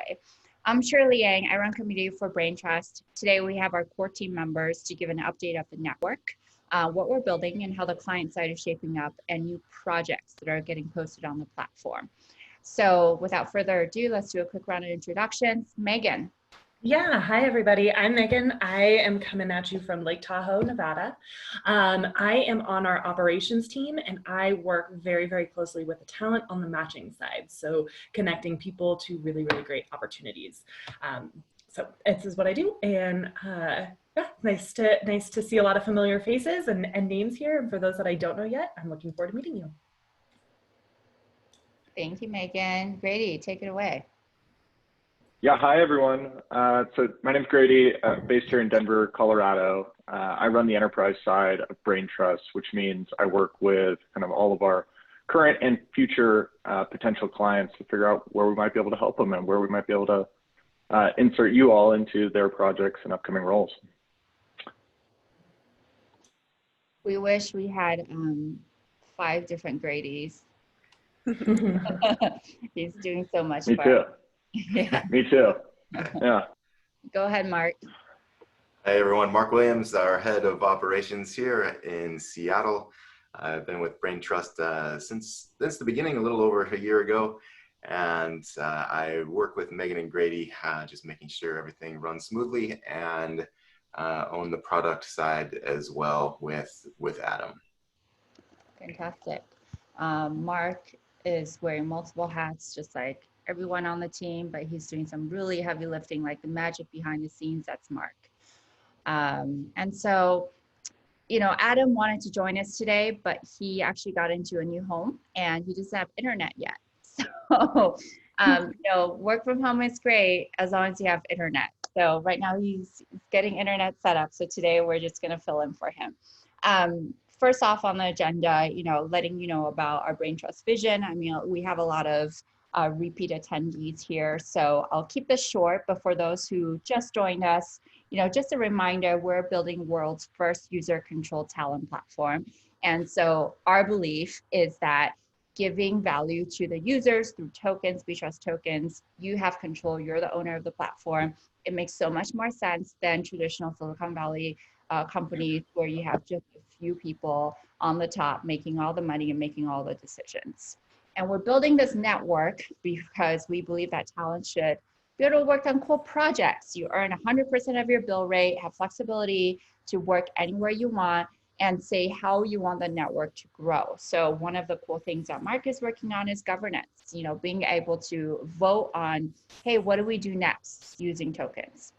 today. I'm Shirley Yang. I run community for Braintrust. Today we have our core team members to give an update of the network, what we're building and how the client side is shaping up, and new projects that are getting posted on the platform. So without further ado, let's do a quick round of introductions. Megan. Yeah, hi everybody. I'm Megan. I am coming at you from Lake Tahoe, Nevada. I am on our operations team and I work very, very closely with the talent on the matching side. So connecting people to really, really great opportunities. So this is what I do. And yeah, nice to see a lot of familiar faces and names here. And for those that I don't know yet, I'm looking forward to meeting you. Thank you, Megan. Grady, take it away. Yeah, hi everyone. So my name's Grady, based here in Denver, Colorado. I run the enterprise side of Braintrust, which means I work with kind of all of our current and future potential clients to figure out where we might be able to help them and where we might be able to insert you all into their projects and upcoming roles. We wish we had 5 different Gradys. He's doing so much. Me too. Yeah. Me too. Yeah. Go ahead, Mark. Hi everyone, Mark Williams, our head of operations here in Seattle. I've been with Braintrust since the beginning, a little over a year ago, and I work with Megan and Grady, just making sure everything runs smoothly, and own the product side as well with Adam. Fantastic. Mark is wearing multiple hats, just like everyone on the team, but he's doing some really heavy lifting, like the magic behind the scenes. That's Mark. And so, you know, Adam wanted to join us today, but he actually got into a new home and he doesn't have internet yet. So, you know, work from home is great as long as you have internet. So right now he's getting internet set up. So today we're just going to fill in for him. First off on the agenda, you know, letting you know about our Braintrust vision. I mean, we have a lot of repeat attendees here, so I'll keep this short, but for those who just joined us, you know, just a reminder, we're building world's first user-controlled talent platform. And so our belief is that giving value to the users through tokens, Braintrust tokens, you have control, you're the owner of the platform. It makes so much more sense than traditional Silicon Valley companies where you have just a few people on the top making all the money and making all the decisions. And we're building this network because we believe that talent should be able to work on cool projects. You earn 100% of your bill rate, have flexibility to work anywhere you want, and say how you want the network to grow. So one of the cool things that Mark is working on is governance, you know, being able to vote on, hey, what do we do next using tokens?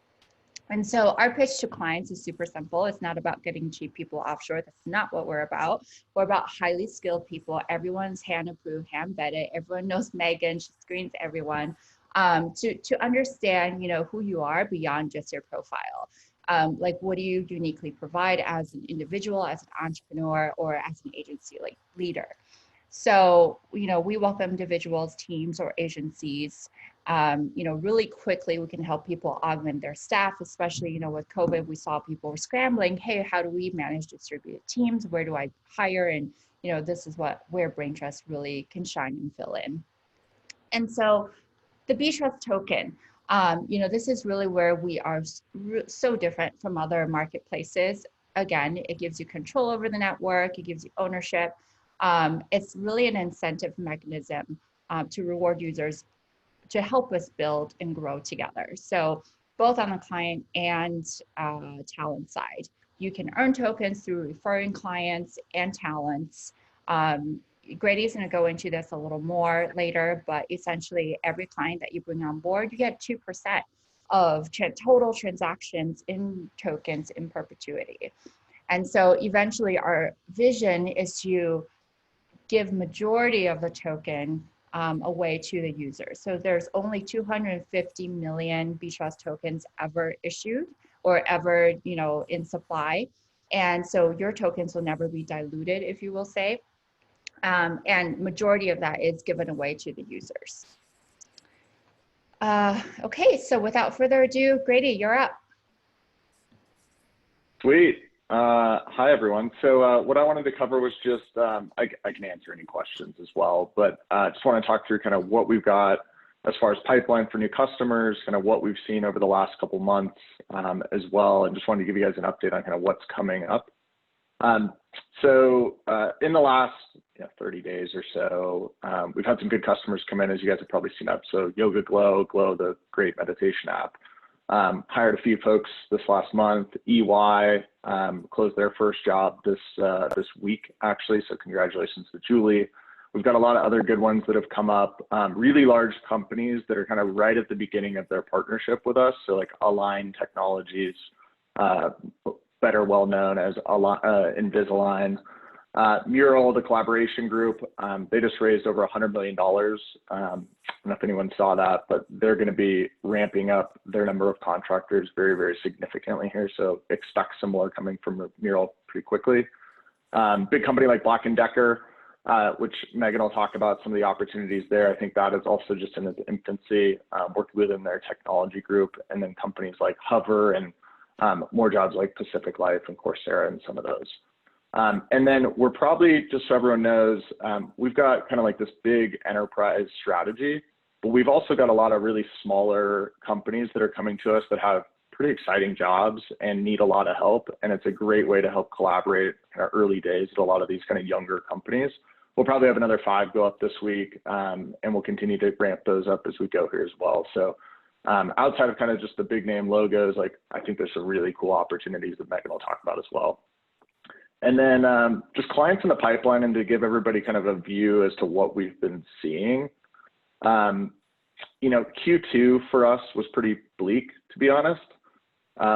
And so our pitch to clients is super simple. It's not about getting cheap people offshore. That's not what we're about. We're about highly skilled people. Everyone's hand approved, hand vetted. Everyone knows Megan. She screens everyone to understand, you know, who you are beyond just your profile. Like, what do you uniquely provide as an individual, as an entrepreneur, or as an agency leader? So, you know, we welcome individuals, teams, or agencies. You know, really quickly, we can help people augment their staff, especially, you know, with COVID, we saw people were scrambling. Hey, how do we manage distributed teams? Where do I hire? And, you know, this is where Braintrust really can shine and fill in. And so the Braintrust token, you know, this is really where we are so different from other marketplaces. Again, it gives you control over the network. It gives you ownership. It's really an incentive mechanism to reward users to help us build and grow together. So both on the client and talent side, you can earn tokens through referring clients and talents. Grady's going to go into this a little more later, but essentially every client that you bring on board, you get 2% of total transactions in tokens in perpetuity. And so eventually our vision is to give majority of the token away to the user. So there's only 250 million Braintrust tokens ever issued or ever, you know, in supply. And so your tokens will never be diluted, if you will say. And majority of that is given away to the users. Okay, so without further ado, Grady, you're up. Sweet. Hi, everyone. So what I wanted to cover was just, I can answer any questions as well, but I just want to talk through kind of what we've got as far as pipeline for new customers, kind of what we've seen over the last couple months as well, and just wanted to give you guys an update on kind of what's coming up. In the last 30 days or so, we've had some good customers come in, as you guys have probably seen up. So Yoga Glow, the great meditation app, hired a few folks this last month. EY closed their first job this week, actually. So congratulations to Julie. We've got a lot of other good ones that have come up. Really large companies that are kind of right at the beginning of their partnership with us. So like Align Technologies, better well known as Invisalign. Mural, the collaboration group, they just raised over $100 million. I don't know if anyone saw that, but they're going to be ramping up their number of contractors very, very significantly here. So expect some more coming from Mural pretty quickly. Big company like Black & Decker, which Megan will talk about some of the opportunities there. I think that is also just in its infancy, worked within their technology group, and then companies like Hover and more jobs like Pacific Life and Coursera and some of those. And then we're probably, just so everyone knows, we've got kind of like this big enterprise strategy, but we've also got a lot of really smaller companies that are coming to us that have pretty exciting jobs and need a lot of help. And it's a great way to help collaborate in our early days with a lot of these kind of younger companies. We'll probably have another 5 go up this week, and we'll continue to ramp those up as we go here as well. So outside of kind of just the big name logos, like I think there's some really cool opportunities that Megan will talk about as well. And then just clients in the pipeline, and to give everybody kind of a view as to what we've been seeing. Q2 for us was pretty bleak, to be honest,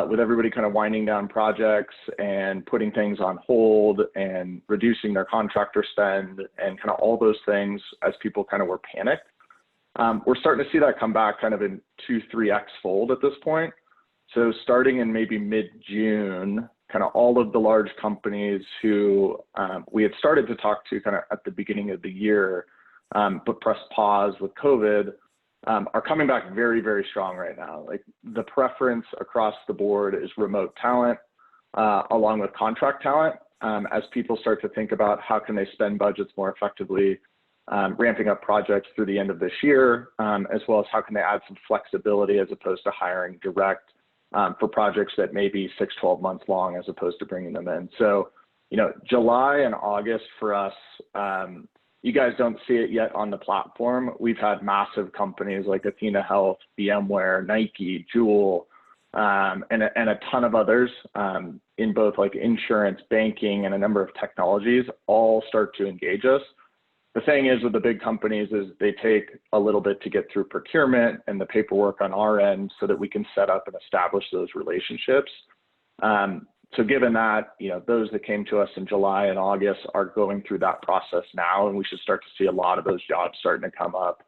with everybody kind of winding down projects and putting things on hold and reducing their contractor spend and kind of all those things as people kind of were panicked. We're starting to see that come back kind of in 2-3x fold at this point. So starting in maybe mid-June, kind of all of the large companies who we had started to talk to kind of at the beginning of the year, but pressed pause with COVID, are coming back very, very strong right now. Like the preference across the board is remote talent, along with contract talent, as people start to think about how can they spend budgets more effectively, ramping up projects through the end of this year, as well as how can they add some flexibility as opposed to hiring direct for projects that may be 6-12 months long as opposed to bringing them in. So, July and August for us, you guys don't see it yet on the platform. We've had massive companies like Athena Health, VMware, Nike, Jewel, and a ton of others in both like insurance, banking, and a number of technologies all start to engage us. The thing is with the big companies is they take a little bit to get through procurement and the paperwork on our end so that we can set up and establish those relationships. So given that, those that came to us in July and August are going through that process now, and we should start to see a lot of those jobs starting to come up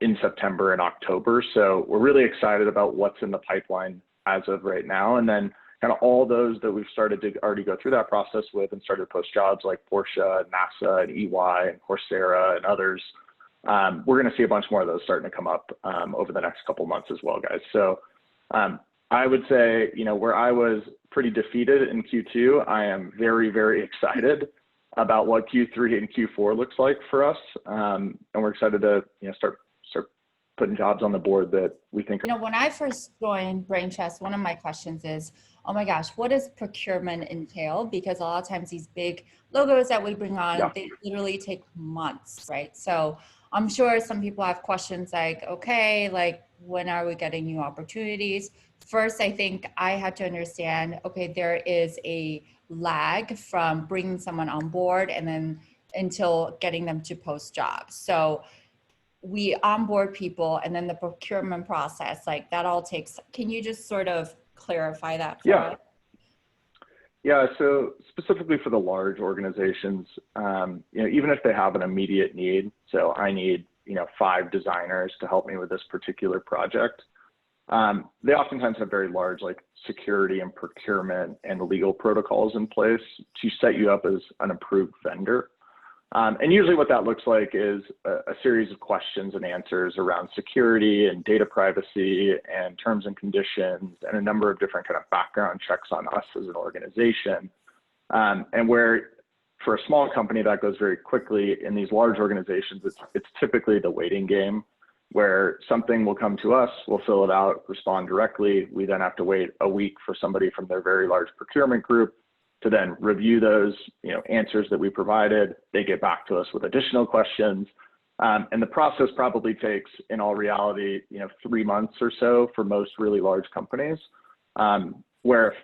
in September and October. So we're really excited about what's in the pipeline as of right now. And then kind of all those that we've started to already go through that process with and started to post jobs like Porsche, NASA, and EY, and Coursera, and others, we're going to see a bunch more of those starting to come up over the next couple months as well, guys. So I would say, where I was pretty defeated in Q2, I am very, very excited about what Q3 and Q4 looks like for us. And we're excited to start putting jobs on the board that we think are. When I first joined Braintrust, one of my questions is, oh my gosh, what does procurement entail? Because a lot of times these big logos that we bring on, they literally take months, right? So I'm sure some people have questions like, okay, like when are we getting new opportunities? First, I think I had to understand, okay, there is a lag from bringing someone on board and then until getting them to post jobs. So we onboard people and then the procurement process, like that all takes, can you just sort of clarify that for us? Yeah, so specifically for the large organizations, even if they have an immediate need, so I need, 5 designers to help me with this particular project, they oftentimes have very large like security and procurement and legal protocols in place to set you up as an approved vendor. And usually what that looks like is a series of questions and answers around security and data privacy and terms and conditions and a number of different kind of background checks on us as an organization. And where for a small company that goes very quickly, in these large organizations, it's typically the waiting game. where something will come to us, we'll fill it out, respond directly. We then have to wait a week for somebody from their very large procurement group to then review those, answers that we provided. They get back to us with additional questions. And the process probably takes, in all reality, 3 months or so for most really large companies, where if,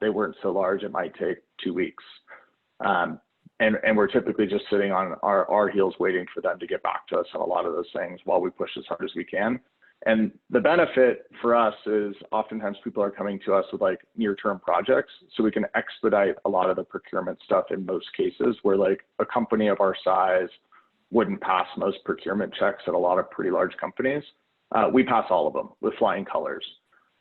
they weren't so large, it might take 2 weeks. And we're typically just sitting on our heels waiting for them to get back to us on a lot of those things while we push as hard as we can. And the benefit for us is oftentimes people are coming to us with like near-term projects, so we can expedite a lot of the procurement stuff in most cases, where like a company of our size wouldn't pass most procurement checks at a lot of pretty large companies. We pass all of them with flying colors.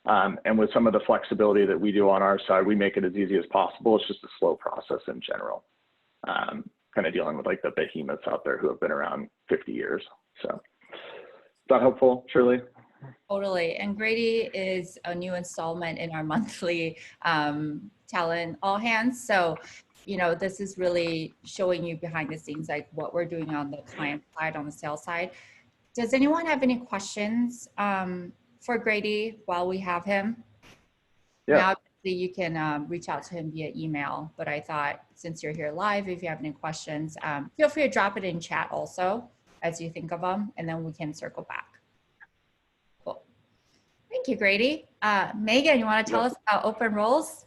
And with some of the flexibility that we do on our side, we make it as easy as possible. It's just a slow process in general. Kind of dealing with like the behemoths out there who have been around 50 years. So is that helpful, Shirley? Totally. And Grady is a new installment in our monthly talent all hands. So, this is really showing you behind the scenes, like what we're doing on the client side, on the sales side. Does anyone have any questions for Grady while we have him? Yeah. Now, obviously, you can reach out to him via email, but I thought since you're here live, if you have any questions, feel free to drop it in chat also as you think of them, and then we can circle back. Cool. Thank you, Grady. Megan, you want to tell us about open roles?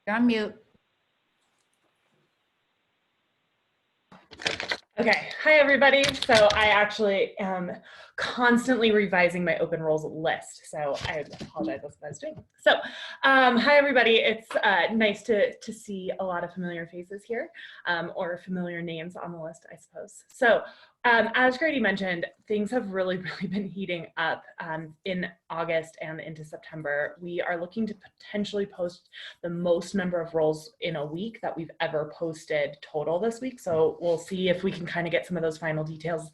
You're on mute. Okay, hi everybody. So I actually am constantly revising my open roles list. So I apologize, that's what I was doing. So hi everybody. It's nice to see a lot of familiar faces here, or familiar names on the list, I suppose. So as Grady mentioned, things have really been heating up in August and into September. We are looking to potentially post the most number of roles in a week that we've ever posted total this week. So we'll see if we can kind of get some of those final details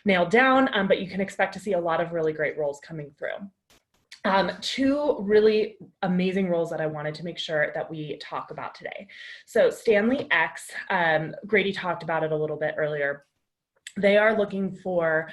nailed down, but you can expect to see a lot of really great roles coming through. Two really amazing roles that I wanted to make sure that we talk about today. So Stanley X, Grady talked about it a little bit earlier. They are looking for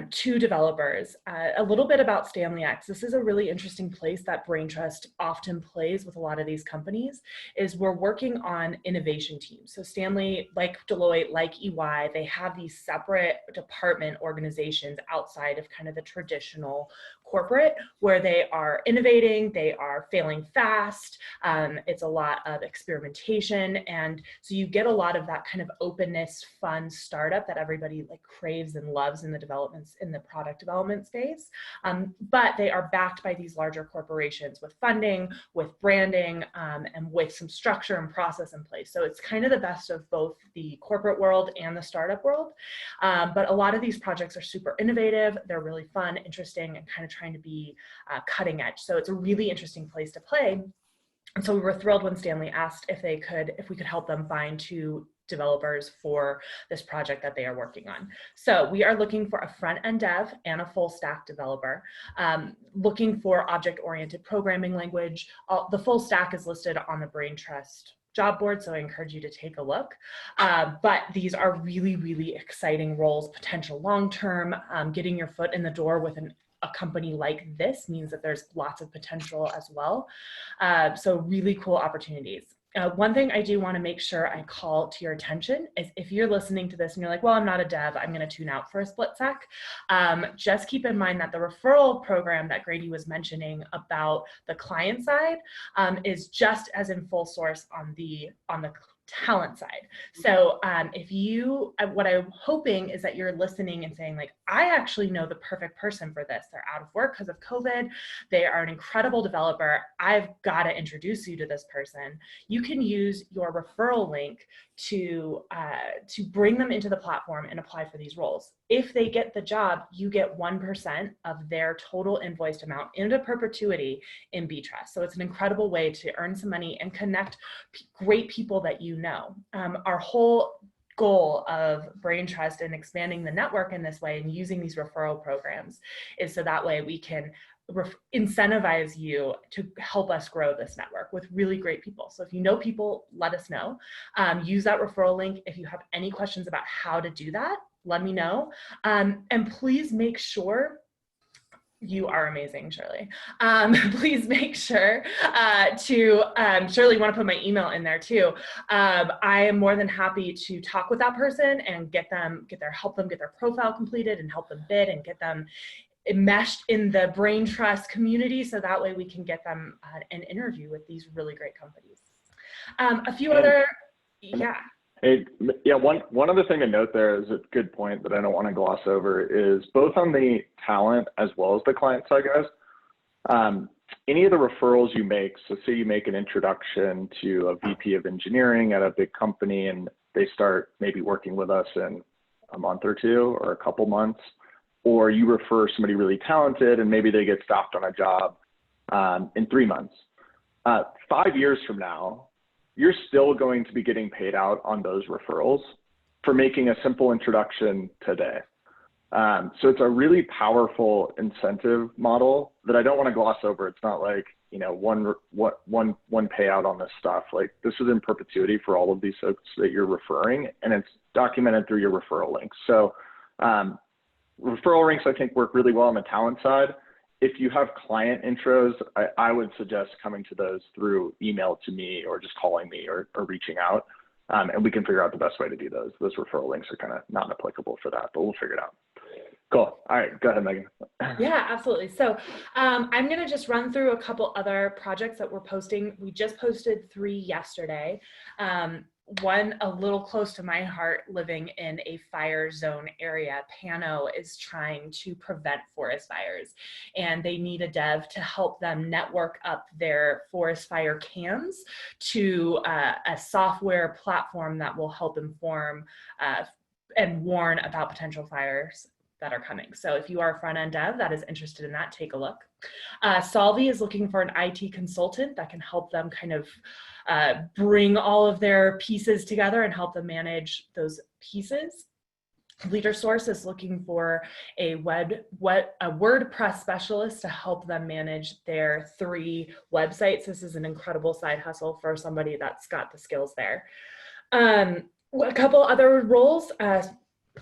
2 developers. A little bit about Stanley X. This is a really interesting place that Braintrust often plays with a lot of these companies, is we're working on innovation teams. So Stanley, like Deloitte, like EY, they have these separate department organizations outside of kind of the traditional corporate, where they are innovating, they are failing fast. It's a lot of experimentation. And so you get a lot of that kind of openness, fun startup that everybody like craves and loves in the developments, in the product development space. But they are backed by these larger corporations with funding, with branding, and with some structure and process in place. So it's kind of the best of both the corporate world and the startup world. But a lot of these projects are super innovative. They're really fun, interesting, and kind of trying to be cutting edge. So it's a really interesting place to play. And so we were thrilled when Stanley asked if we could help them find 2 developers for this project that they are working on. So we are looking for a front-end dev and a full stack developer, looking for object-oriented programming language. The full stack is listed on the Braintrust job board, so I encourage you to take a look. But these are really, really exciting roles, potential long-term. Getting your foot in the door with a company like this means that there's lots of potential as well. So really cool opportunities. One thing I do want to make sure I call to your attention is if you're listening to this and you're like, well, I'm not a dev, I'm going to tune out for a split sec. Just keep in mind that the referral program that Grady was mentioning about the client side is just as in full source on the talent side. So what I'm hoping is that you're listening and saying like, I actually know the perfect person for this. They're out of work because of COVID. They are an incredible developer. I've got to introduce you to this person. You can use your referral link to bring them into the platform and apply for these roles. If they get the job, you get 1% of their total invoiced amount into perpetuity in Braintrust. So it's an incredible way to earn some money and connect great people that you know. Our whole goal of Braintrust and expanding the network in this way and using these referral programs is so that way we can incentivize you to help us grow this network with really great people. So if you know people, let us know. Use that referral link. If you have any questions about how to do that, let me know. And please make sure you are amazing, Shirley. Please make sure to, Shirley, you want to put my email in there too. I am more than happy to talk with that person and help them get their profile completed and help them bid and get them enmeshed in the Braintrust community. So that way we can get them an interview with these really great companies. A few other, yeah. Hey, yeah, one other thing to note there is a good point that I don't want to gloss over is both on the talent as well as the client side, guys. Any of the referrals you make, so say you make an introduction to a VP of engineering at a big company and they start maybe working with us in a month or two or a couple months, or you refer somebody really talented and maybe they get stopped on a job in 3 months. 5 years from now, you're still going to be getting paid out on those referrals for making a simple introduction today. So it's a really powerful incentive model that I don't want to gloss over. It's not like, you know, one payout on this stuff. Like, this is in perpetuity for all of these folks that you're referring, and it's documented through your referral links. So referral links, I think, work really well on the talent side. If you have client intros, I would suggest coming to those through email to me or just calling me or reaching out. And we can figure out the best way to do those. Those referral links are kind of not applicable for that, but we'll figure it out. Cool. All right, go ahead, Megan. Yeah, absolutely. So I'm going to just run through a couple other projects that we're posting. We just posted 3 yesterday. One a little close to my heart, living in a fire zone area. Pano is trying to prevent forest fires, and they need a dev to help them network up their forest fire cams to a software platform that will help inform and warn about potential fires that are coming. So if you are a front-end dev that is interested in that, take a look. Solvi is looking for an IT consultant that can help them kind of bring all of their pieces together and help them manage those pieces. LeaderSource is looking for a WordPress specialist to help them manage their 3 websites. This is an incredible side hustle for somebody that's got the skills there. A couple other roles.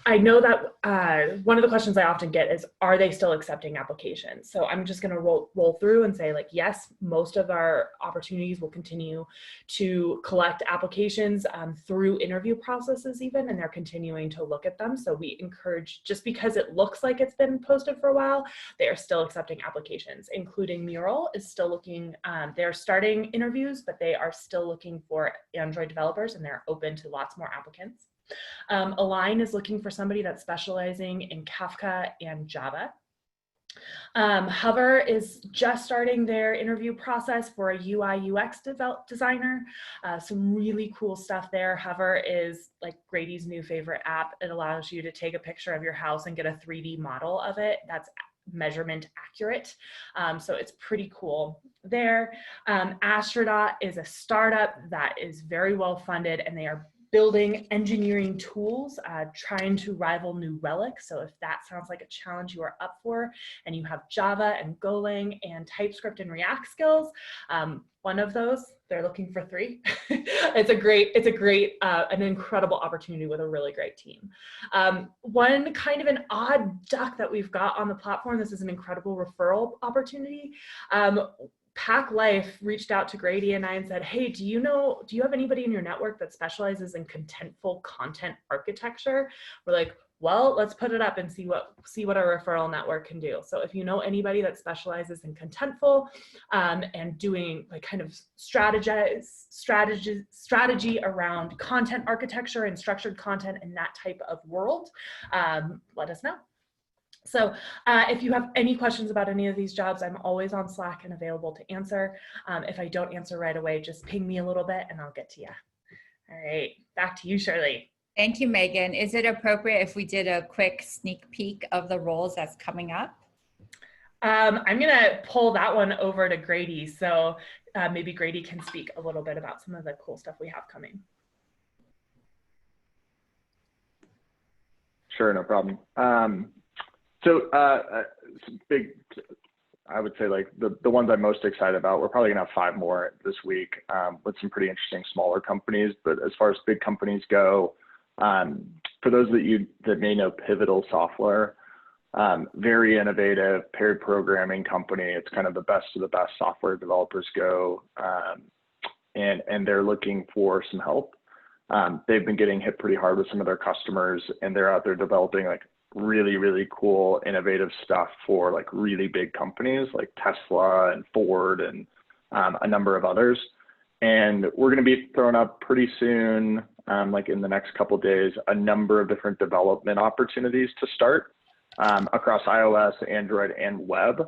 I know that one of the questions I often get is, are they still accepting applications? So I'm just going to roll through and say, like, yes, most of our opportunities will continue to collect applications through interview processes even, and they're continuing to look at them. So we encourage, just because it looks like it's been posted for a while, they are still accepting applications, including Mural is still looking, they're starting interviews, but they are still looking for Android developers, and they're open to lots more applicants. Align is looking for somebody that's specializing in Kafka and Java. Hover is just starting their interview process for a UI UX designer. Some really cool stuff there. Hover is like Grady's new favorite app. It allows you to take a picture of your house and get a 3D model of it that's measurement accurate. So it's pretty cool there. Astronaut is a startup that is very well funded, and they are building engineering tools, trying to rival New Relic. So if that sounds like a challenge you are up for, and you have Java and Golang and TypeScript and React skills, one of those, they're looking for 3. It's an incredible opportunity with a really great team. One kind of an odd duck that we've got on the platform, this is an incredible referral opportunity. Pack Life reached out to Grady and I and said, hey, do you have anybody in your network that specializes in contentful content architecture? We're like, well, let's put it up and see what our referral network can do. So if you know anybody that specializes in contentful and doing like kind of strategy around content architecture and structured content in that type of world, let us know. So if you have any questions about any of these jobs, I'm always on Slack and available to answer. If I don't answer right away, just ping me a little bit and I'll get to you. All right, back to you, Shirley. Thank you, Megan. Is it appropriate if we did a quick sneak peek of the roles that's coming up? I'm going to pull that one over to Grady. So maybe Grady can speak a little bit about some of the cool stuff we have coming. Sure, no problem. Some big, I would say like the ones I'm most excited about, we're probably gonna have 5 more this week with some pretty interesting smaller companies. But as far as big companies go, for those that may know Pivotal Software, very innovative pair programming company. It's kind of the best of the best software developers go, and they're looking for some help. They've been getting hit pretty hard with some of their customers, and they're out there developing like really, really cool, innovative stuff for like really big companies like Tesla and Ford and a number of others. And we're going to be throwing up pretty soon, like in the next couple of days, a number of different development opportunities to start across iOS, Android, and web.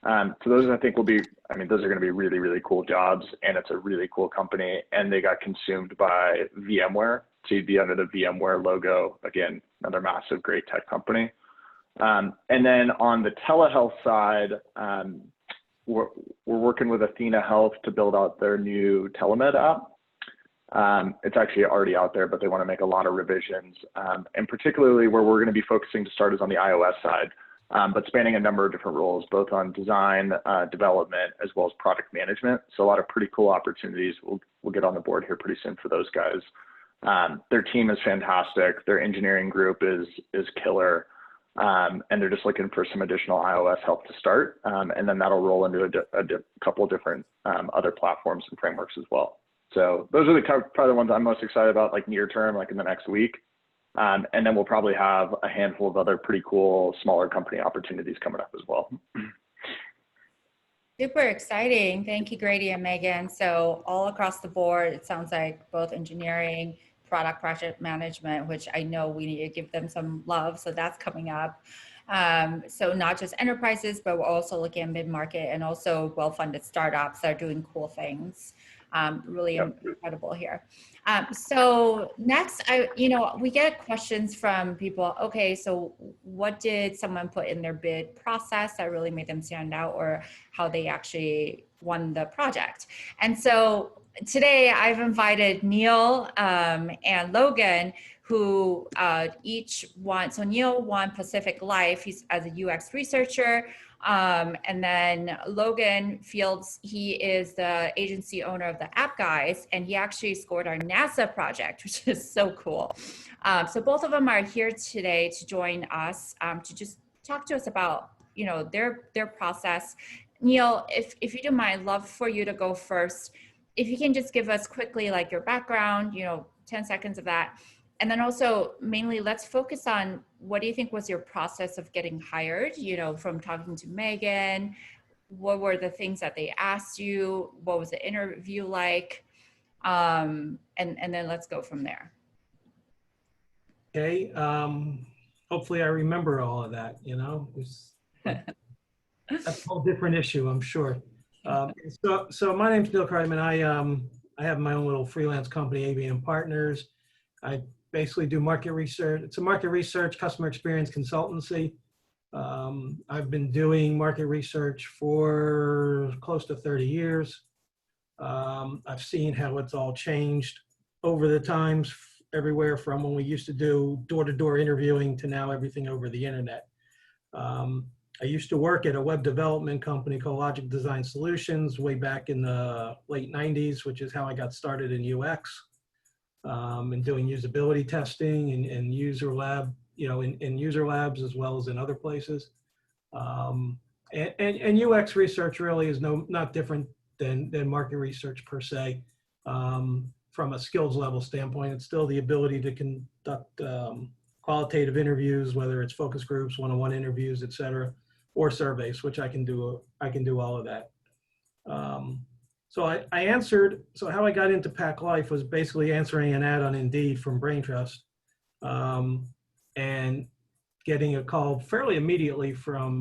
So those I think will be, I mean, those are going to be really, really cool jobs, and it's a really cool company, and they got consumed by VMware. So you'd be under the VMware logo. Again, another massive, great tech company. And then on the telehealth side, we're working with Athena Health to build out their new telemed app. It's actually already out there, but they want to make a lot of revisions. And particularly where we're going to be focusing to start is on the iOS side, but spanning a number of different roles, both on design, development, as well as product management. So a lot of pretty cool opportunities. We'll get on the board here pretty soon for those guys. Their team is fantastic. Their engineering group is killer. And they're just looking for some additional iOS help to start. And then that'll roll into a couple of different other platforms and frameworks as well. So those are probably the ones I'm most excited about, like near term, like in the next week. And then we'll probably have a handful of other pretty cool smaller company opportunities coming up as well. Super exciting. Thank you, Grady and Megan. So all across the board, it sounds like both engineering, product project management, which I know we need to give them some love. So that's coming up. So not just enterprises, but we're also looking at mid-market and also well-funded startups that are doing cool things. Really incredible here. So next, we get questions from people. Okay, so what did someone put in their bid process that really made them stand out, or how they actually won the project? And so today I've invited Neil and Logan, who each won. So Neil won Pacific Life. He's as a UX researcher. And then Logan Fields, he is the agency owner of the App Guys, and he actually scored our NASA project, which is so cool. So both of them are here today to join us to just talk to us about, their process. Neil, if you don't mind, I'd love for you to go first. If you can just give us quickly like your background, 10 seconds of that. And then also mainly let's focus on what do you think was your process of getting hired, from talking to Megan, what were the things that they asked you? What was the interview like? And then let's go from there. Okay. Hopefully I remember all of that, That's a whole different issue, I'm sure. So my name's Neil Kreideman. I have my own little freelance company, ABM Partners. I basically do market research. It's a market research customer experience consultancy. I've been doing market research for close to 30 years. I've seen how it's all changed over the times, everywhere from when we used to do door-to-door interviewing to now everything over the internet. I used to work at a web development company called Logic Design Solutions way back in the late 90s, which is how I got started in UX. And doing usability testing and user lab, in user labs as well as in other places. And UX research really is not different than market research per se. From a skills level standpoint, it's still the ability to conduct qualitative interviews, whether it's focus groups, one-on-one interviews, et cetera, or surveys, which I can do all of that. So I answered, so how I got into Pack Life was basically answering an ad on Indeed from Braintrust and getting a call fairly immediately from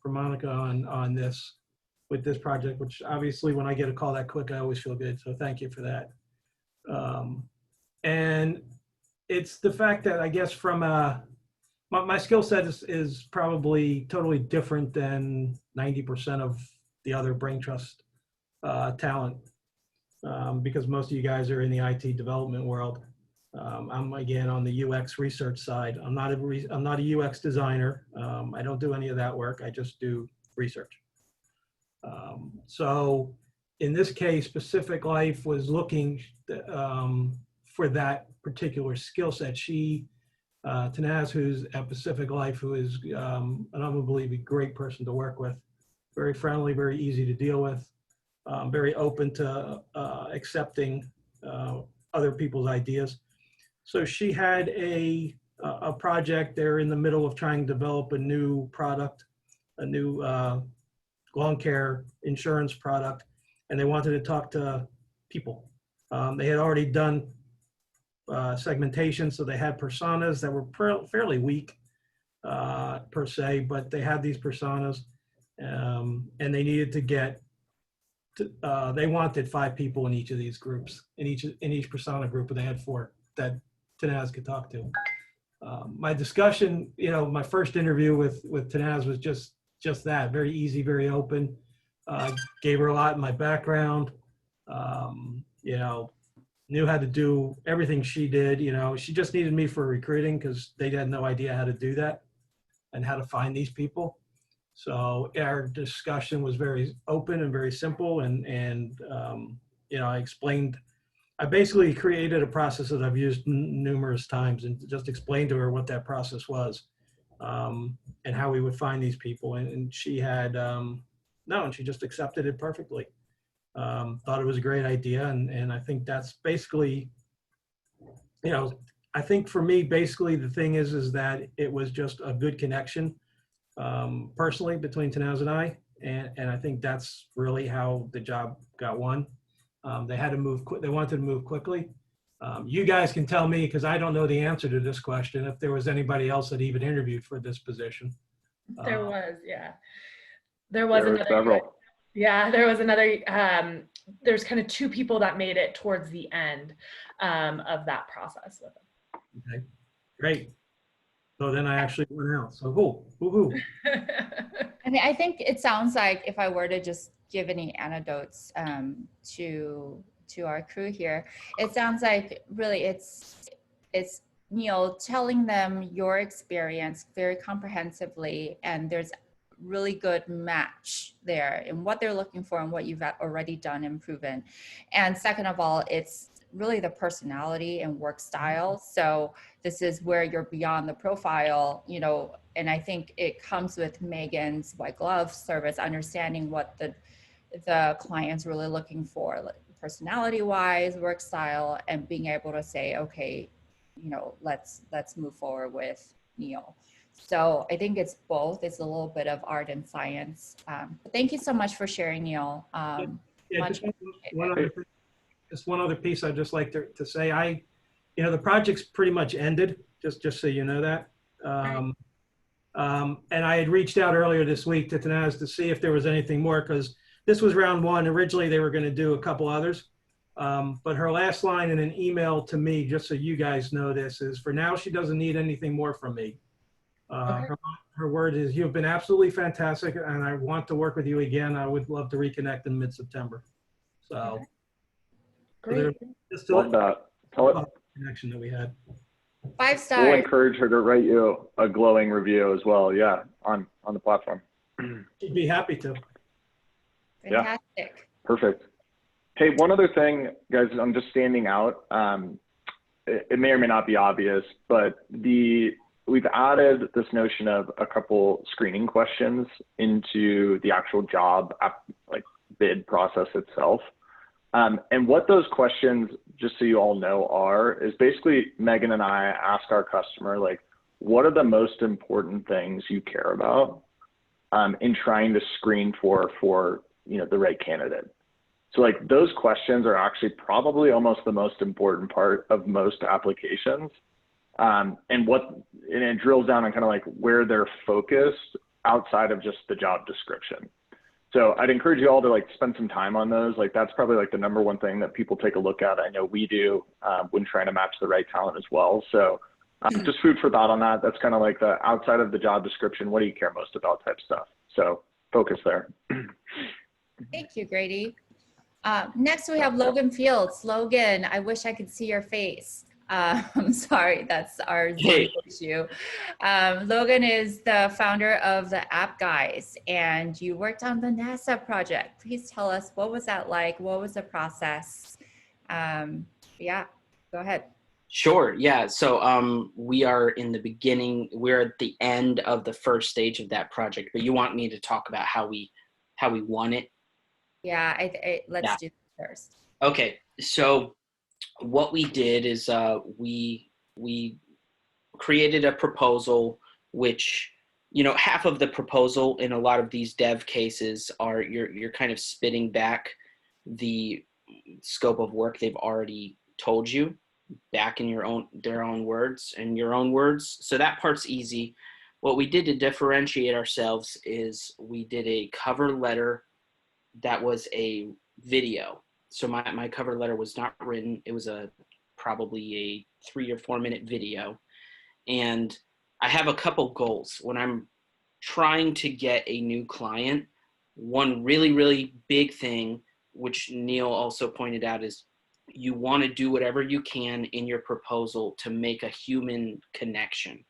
Monica on this, with this project, which obviously when I get a call that quick, I always feel good. So thank you for that. And it's the fact that I guess from my skill set is probably totally different than 90% of the other Braintrust talent, because most of you guys are in the IT development world. I'm again on the UX research side. I'm not a UX designer. I don't do any of that work. I just do research. So in this case, Pacific Life was looking for that particular skill set. Tanaz, who's at Pacific Life, who is an unbelievably great person to work with, very friendly, very easy to deal with, very open to accepting other people's ideas. So she had a project. They're in the middle of trying to develop a new product, a new lawn care insurance product, and they wanted to talk to people. They had already done segmentation, so they had personas that were fairly weak per se, but they had these personas, and they needed to get they wanted 5 people in each of these groups, in each persona group, and they had 4 that Tanaz could talk to. My discussion, my first interview with Tanaz was just that, very easy, very open. Gave her a lot in my background. Knew how to do everything she did. She just needed me for recruiting because they had no idea how to do that and how to find these people. So our discussion was very open and very simple. And I basically created a process that I've used numerous times and just explained to her what that process was, and how we would find these people. And she had, and she just accepted it perfectly. Thought it was a great idea. And I think that's basically, I think for me, basically the thing is that it was just a good connection, personally, between Tanaz and I. And I think that's really how the job got won. They had to move quick. They wanted to move quickly. You guys can tell me, because I don't know the answer to this question, if there was anybody else that even interviewed for this position. There was, yeah. There was another. Several. Yeah, there was another. There's kind of 2 people that made it towards the end of that process with them. Okay, great. So then I actually went out. So who? I mean, I think it sounds like, if I were to just give any anecdotes to our crew here, it sounds like really it's Neil telling them your experience very comprehensively, and there's really good match there in what they're looking for and what you've already done and proven. And second of all, it's really the personality and work style. So this is where you're beyond the profile, and I think it comes with Megan's white glove service, understanding what the client's really looking for, like personality wise, work style, and being able to say, okay, let's move forward with Neil. So I think it's both. It's a little bit of art and science. But thank you so much for sharing, Neil. Just one other piece I'd just like to say. The project's pretty much ended, just so you know that. And I had reached out earlier this week to Tanaz to see if there was anything more, because this was round 1. Originally, they were going to do a couple others. But her last line in an email to me, just so you guys know this, is for now, she doesn't need anything more from me. Okay. Her word is, you've been absolutely fantastic, and I want to work with you again. I would love to reconnect in mid-September. So, great. So love that. Tell it. Connection that we had. 5 stars. We'll encourage her to write you a glowing review as well. Yeah, on the platform. She'd be happy to. Fantastic. Yeah. Perfect. Hey, one other thing, guys, I'm just standing out. It may or may not be obvious, but we've added this notion of a couple screening questions into the actual job, like bid process itself. And what those questions, just so you all know, is basically Megan and I ask our customer, like, what are the most important things you care about in trying to screen for the right candidate? So like those questions are actually probably almost the most important part of most applications. And it drills down on kind of like where they're focused outside of just the job description. So I'd encourage you all to like spend some time on those. Like that's probably like the number one thing that people take a look at. I know we do when trying to match the right talent as well. So just food for thought on that. That's kind of like the outside of the job description, what do you care most about type stuff. So focus there. Thank you, Grady. Next we have Logan Fields. Logan, I wish I could see your face. Sorry, that's our Zoom Hey, issue. Logan is the founder of the App Guys, and you worked on the NASA project. Please tell us, what was that like? What was the process? Yeah, go ahead. sure. Yeah. So we are in the beginning. We're at the end of the first stage of that project. But you want me to talk about how we won it? Yeah, let's Yeah. do that first. Okay. So what we did is we created a proposal, which, you know, half of the proposal in a lot of these dev cases are you're kind of spitting back the scope of work they've already told you back in their own words and your own words. So that part's easy. What we did to differentiate ourselves is we did a cover letter that was a video. So my cover letter was not written. It was probably a 3 or 4 minute video. And I have a couple goals when I'm trying to get a new client. One really, really big thing, which Neil also pointed out, is you want to do whatever you can in your proposal to make a human connection.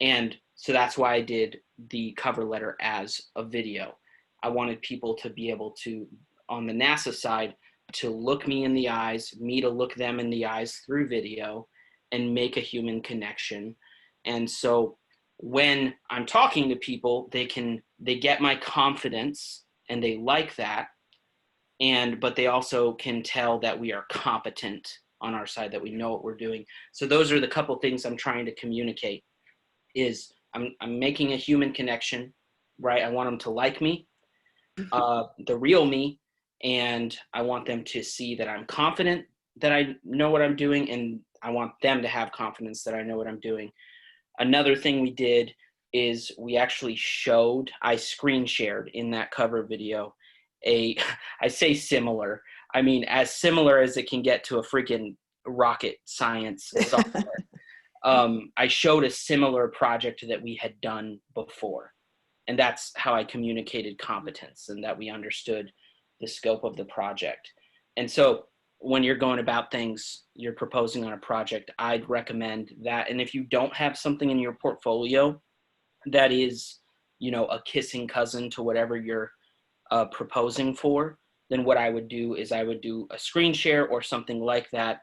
And so that's why I did the cover letter as a video. I wanted people to be able to, on the NASA side, to look me in the eyes, me to look them in the eyes through video and make a human connection. And so when I'm talking to people, they get my confidence and they like that. But they also can tell that we are competent on our side, that we know what we're doing. So those are the couple things I'm trying to communicate is I'm making a human connection, right? I want them to like me, the real me, and I want them to see that I'm confident that I know what I'm doing, and I want them to have confidence that I know what I'm doing. Another thing we did is we actually I screen shared in that cover video I say similar, I mean as similar as it can get to a freaking rocket science software. I showed a similar project that we had done before. And that's how I communicated competence and that we understood the scope of the project. And so when you're going about things, you're proposing on a project, I'd recommend that. And if you don't have something in your portfolio that is, you know, a kissing cousin to whatever you're proposing for, then what I would do is I would do a screen share or something like that,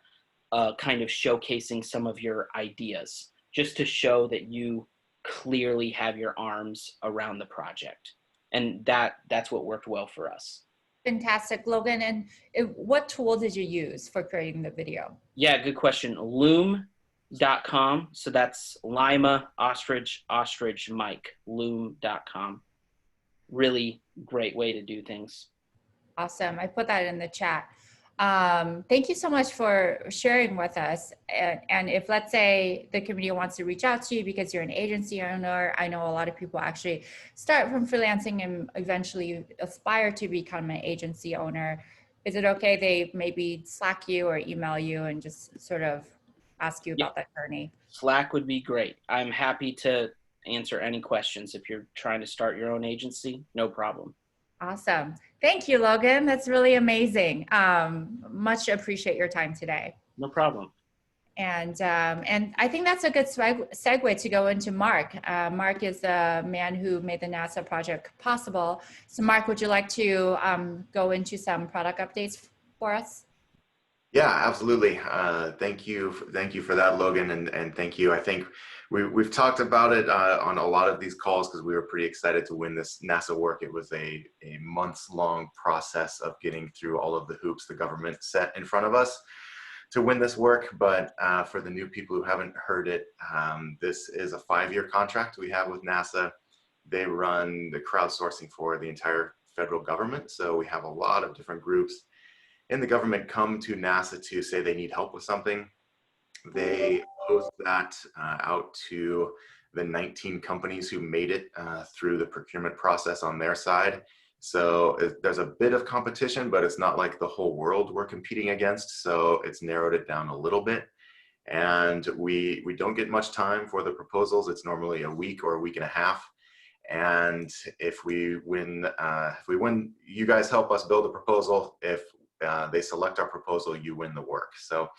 kind of showcasing some of your ideas, just to show that you clearly have your arms around the project. And that's what worked well for us. Fantastic, Logan. And what tool did you use for creating the video? Yeah, good question. Loom.com. So that's Lima, ostrich, Mike, loom.com. Really great way to do things. Awesome. I put that in the chat. Thank you so much for sharing with us. And if, let's say, the community wants to reach out to you because you're an agency owner, I know a lot of people actually start from freelancing and eventually aspire to become an agency owner. Is it okay they maybe Slack you or email you and just sort of ask you about that journey? Slack would be great. I'm happy to answer any questions. If you're trying to start your own agency, no problem. Awesome. Thank you, Logan. That's really amazing. Much appreciate your time today. No problem. And I think that's a good segue to go into Mark. Mark is the man who made the NASA project possible. So Mark, would you like to go into some product updates for us? Yeah, absolutely. Thank you for that, Logan, and thank you. I think we've talked about it on a lot of these calls because we were pretty excited to win this NASA work. It was a months-long process of getting through all of the hoops the government set in front of us to win this work. But for the new people who haven't heard it, this is a 5-year contract we have with NASA. They run the crowdsourcing for the entire federal government, so we have a lot of different groups in the government come to NASA to say they need help with something. They post that out to the 19 companies who made it through the procurement process on their side. So there's a bit of competition, but it's not like the whole world we're competing against. So it's narrowed it down a little bit. And we don't get much time for the proposals. It's normally a week or a week and a half. And if we win, you guys help us build a proposal. If they select our proposal, you win the work. So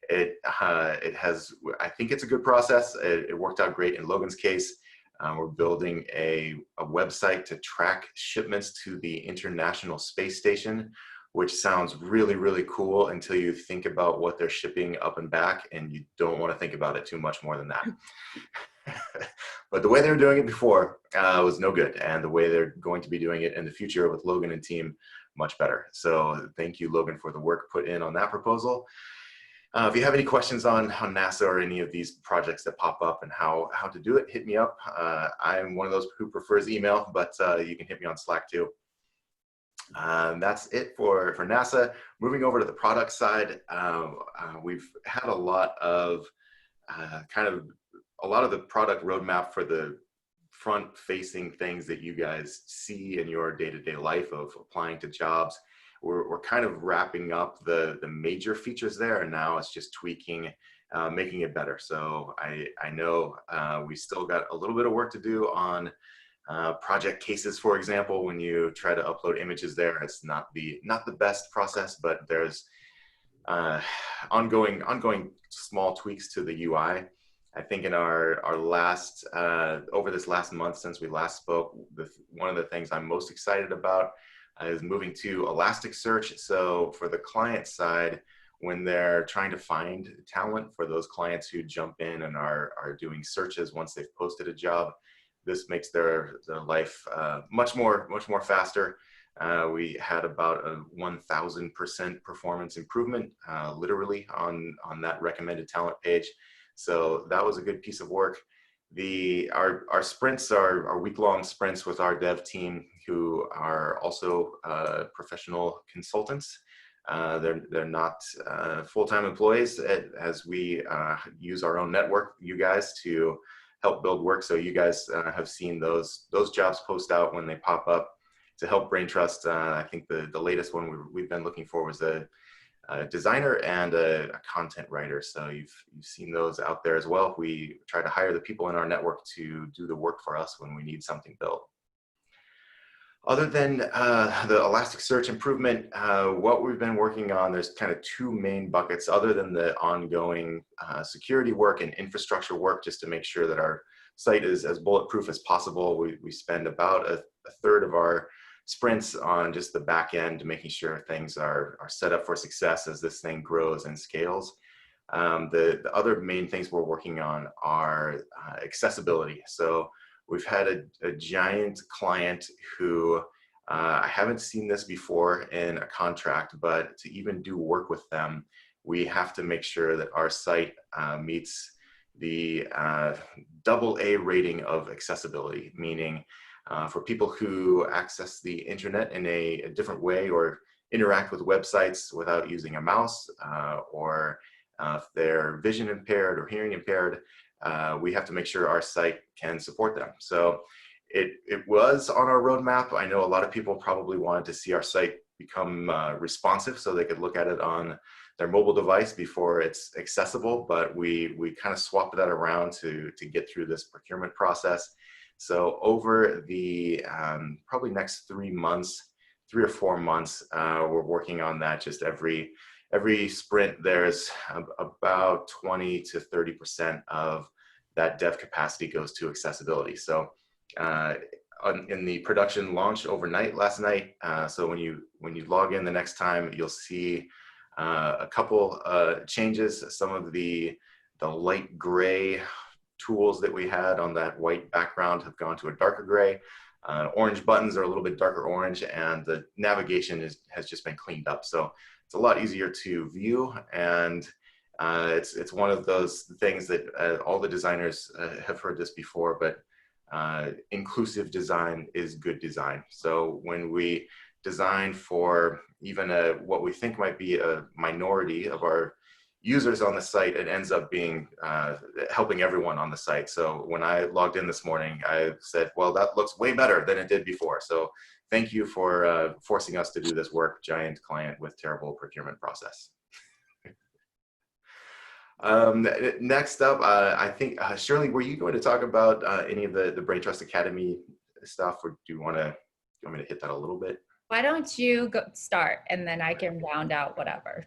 It has, I think it's a good process. It worked out great in Logan's case. We're building a website to track shipments to the International Space Station, which sounds really, really cool until you think about what they're shipping up and back, and you don't want to think about it too much more than that. But the way they were doing it before was no good, and the way they're going to be doing it in the future with Logan and team, much better. So thank you, Logan, for the work put in on that proposal. If you have any questions on NASA or any of these projects that pop up and how to do it, hit me up. I'm one of those who prefers email, but you can hit me on Slack too. That's it for NASA. Moving over to the product side, we've had a lot of the product roadmap for the front-facing things that you guys see in your day-to-day life of applying to jobs. We're kind of wrapping up the major features there, and now it's just tweaking, making it better. So I know we still got a little bit of work to do on project cases, for example. When you try to upload images there, it's not the best process, but there's ongoing small tweaks to the UI. I think in our last over this last month since we last spoke, one of the things I'm most excited about is moving to Elasticsearch. So for the client side, when they're trying to find talent, for those clients who jump in and are doing searches once they've posted a job, this makes their life much more faster. We had about a 1,000% performance improvement, literally on that recommended talent page. So that was a good piece of work. Our sprints are week-long sprints with our dev team, who are also professional consultants. They're not full-time employees, as we use our own network, you guys, to help build work. So you guys have seen those jobs post out when they pop up to help Braintrust. I think the latest one we've been looking for was a designer and a content writer. So you've seen those out there as well. We try to hire the people in our network to do the work for us when we need something built. Other than the Elasticsearch improvement, what we've been working on, there's kind of two main buckets other than the ongoing security work and infrastructure work, just to make sure that our site is as bulletproof as possible. We spend about a third of our sprints on just the back end, making sure things are set up for success as this thing grows and scales. The other main things we're working on are accessibility. So we've had a giant client who I haven't seen this before in a contract, but to even do work with them, we have to make sure that our site meets the AA rating of accessibility, meaning for people who access the internet in a different way or interact with websites without using a mouse, or if they're vision impaired or hearing impaired, we have to make sure our site can support them. So it was on our roadmap. I know a lot of people probably wanted to see our site become responsive so they could look at it on their mobile device before it's accessible, but we kind of swapped that around to get through this procurement process. So over the probably next 3 or 4 months, we're working on that. Just every sprint, there's about 20 to 30% of that dev capacity goes to accessibility. So in the production launch overnight last night, so when you log in the next time, you'll see a couple changes. Some of the light gray tools that we had on that white background have gone to a darker gray. Orange buttons are a little bit darker orange, and the navigation has just been cleaned up. So it's a lot easier to view, and it's one of those things that all the designers have heard this before, but inclusive design is good design. So when we design for even what we think might be a minority of our users on the site, it ends up being helping everyone on the site. So when I logged in this morning, I said, well, that looks way better than it did before. So thank you for forcing us to do this work, giant client with terrible procurement process. Next up, I think, Shirley, were you going to talk about any of the Braintrust Academy stuff, or do you want me to hit that a little bit? Why don't you go start, and then I can round out whatever.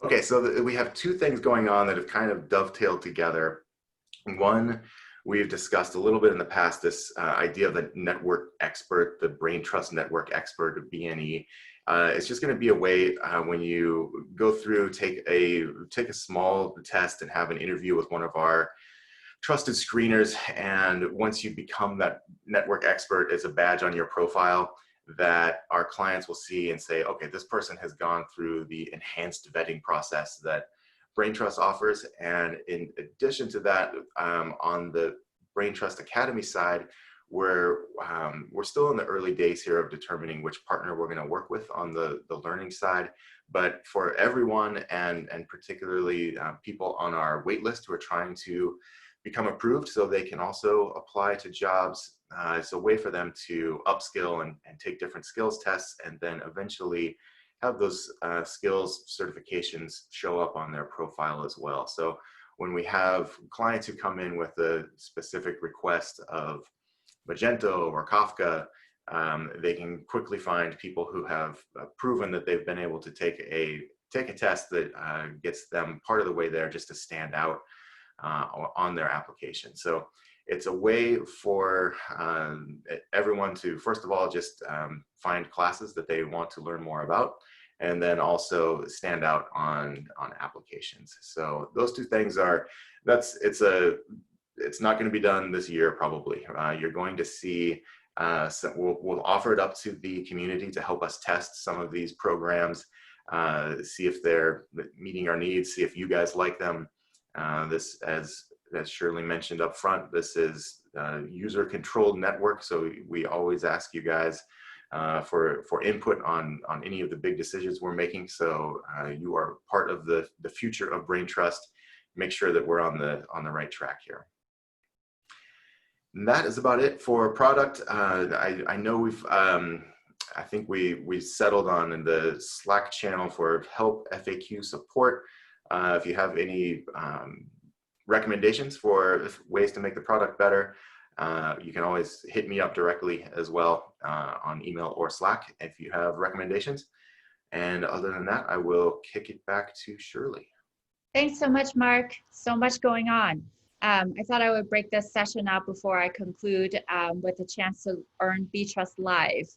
Okay, so we have two things going on that have kind of dovetailed together. One, we've discussed a little bit in the past, this idea of the network expert, the Braintrust network expert, or BNE. It's just going to be a way when you go through, take a small test and have an interview with one of our trusted screeners. And once you become that network expert, it's a badge on your profile that our clients will see and say, okay, this person has gone through the enhanced vetting process that Braintrust offers. And in addition to that, on the Braintrust Academy side, we're still in the early days here of determining which partner we're going to work with on the learning side. But for everyone, and particularly people on our wait list who are trying to become approved so they can also apply to jobs, it's a way for them to upskill and take different skills tests, and then eventually have those skills certifications show up on their profile as well. So when we have clients who come in with a specific request of Magento or Kafka, they can quickly find people who have proven that they've been able to take a test that gets them part of the way there, just to stand out on their application. So it's a way for everyone to, first of all, just find classes that they want to learn more about, and then also stand out on applications. So those two things are, it's not going to be done this year probably. You're going to see, we'll offer it up to the community to help us test some of these programs, see if they're meeting our needs, see if you guys like them. This, as Shirley mentioned up front, this is user-controlled network, so we always ask you guys for input on any of the big decisions we're making. So you are part of the future of Braintrust. Make sure that we're on the right track here. And that is about it for product. I know we've I think we settled on in the Slack channel for help FAQ support. If you have any recommendations for ways to make the product better, you can always hit me up directly as well on email or Slack if you have recommendations. And other than that, I will kick it back to Shirley. Thanks so much, Mark. So much going on. I thought I would break this session up before I conclude with a chance to earn Braintrust Live.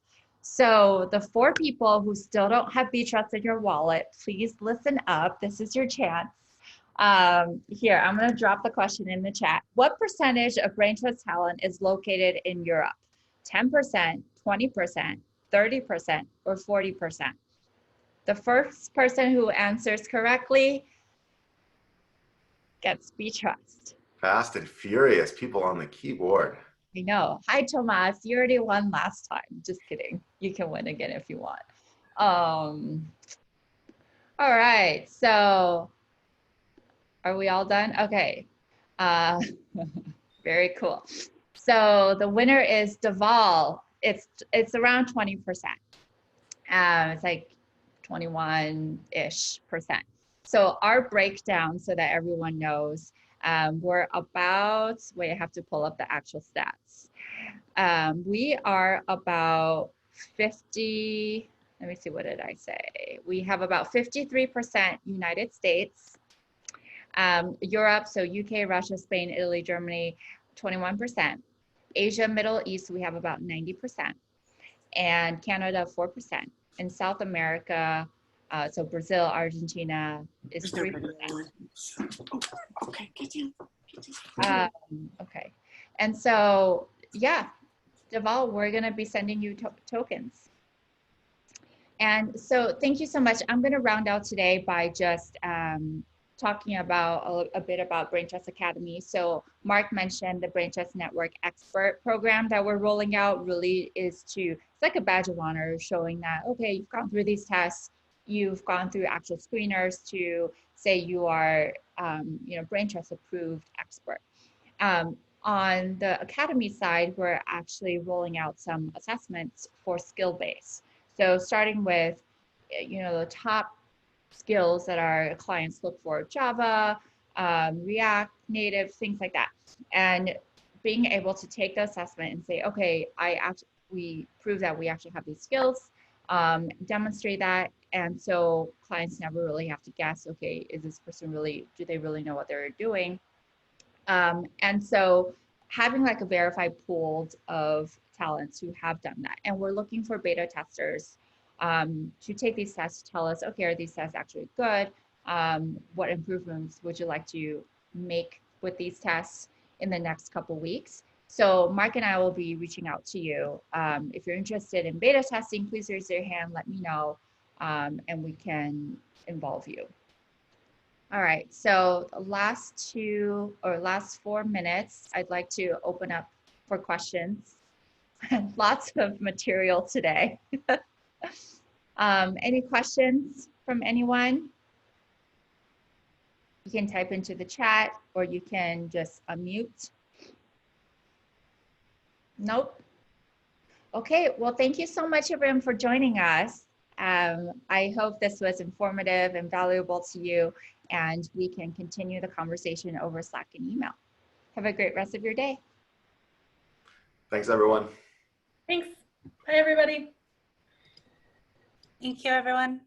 So the 4 people who still don't have Braintrust in your wallet, please listen up. This is your chance. Here, I'm going to drop the question in the chat. What percentage of Braintrust talent is located in Europe? 10%, 20%, 30%, or 40%? The first person who answers correctly gets Braintrust. Fast and furious people on the keyboard. I know. Hi, Tomas. You already won last time. Just kidding. You can win again if you want. All right. So are we all done? Okay. Very cool. So the winner is Deval. It's around 20%. It's like 21-ish%. So our breakdown, so that everyone knows, we're about, wait, I have to pull up the actual stats. We are about 50, let me see, what did I say? We have about 53% United States, Europe, so UK, Russia, Spain, Italy, Germany, 21%. Asia, Middle East, we have about 90%. And Canada, 4%. In South America, so Brazil, Argentina is 3%. Okay, continue. Okay. And so, yeah, Deval, we're going to be sending you tokens. And so thank you so much. I'm going to round out today by just talking about a bit about Braintrust Academy. So Mark mentioned the Braintrust Network Expert program that we're rolling out. Really is it's like a badge of honor, showing that, okay, you've gone through these tests, you've gone through actual screeners to say you are, Braintrust approved expert. On the Academy side, we're actually rolling out some assessments for skill base. So starting with, the top skills that our clients look for: Java, React, Native, things like that. And being able to take the assessment and say, okay, we prove that we actually have these skills, demonstrate that, And so clients never really have to guess, okay, is this person really, do they really know what they're doing? And so having like a verified pool of talents who have done that. And we're looking for beta testers to take these tests, to tell us, okay, are these tests actually good? What improvements would you like to make with these tests in the next couple weeks? So Mark and I will be reaching out to you. If you're interested in beta testing, please raise your hand, let me know, and we can involve you. All right, so the last 4 minutes, I'd like to open up for questions. Lots of material today. Any questions from anyone? You can type into the chat or you can just unmute. Nope. Okay, well, thank you so much, everyone, for joining us. I hope this was informative and valuable to you, and we can continue the conversation over Slack and email. Have a great rest of your day. Thanks, everyone. Thanks. Bye, everybody. Thank you, everyone.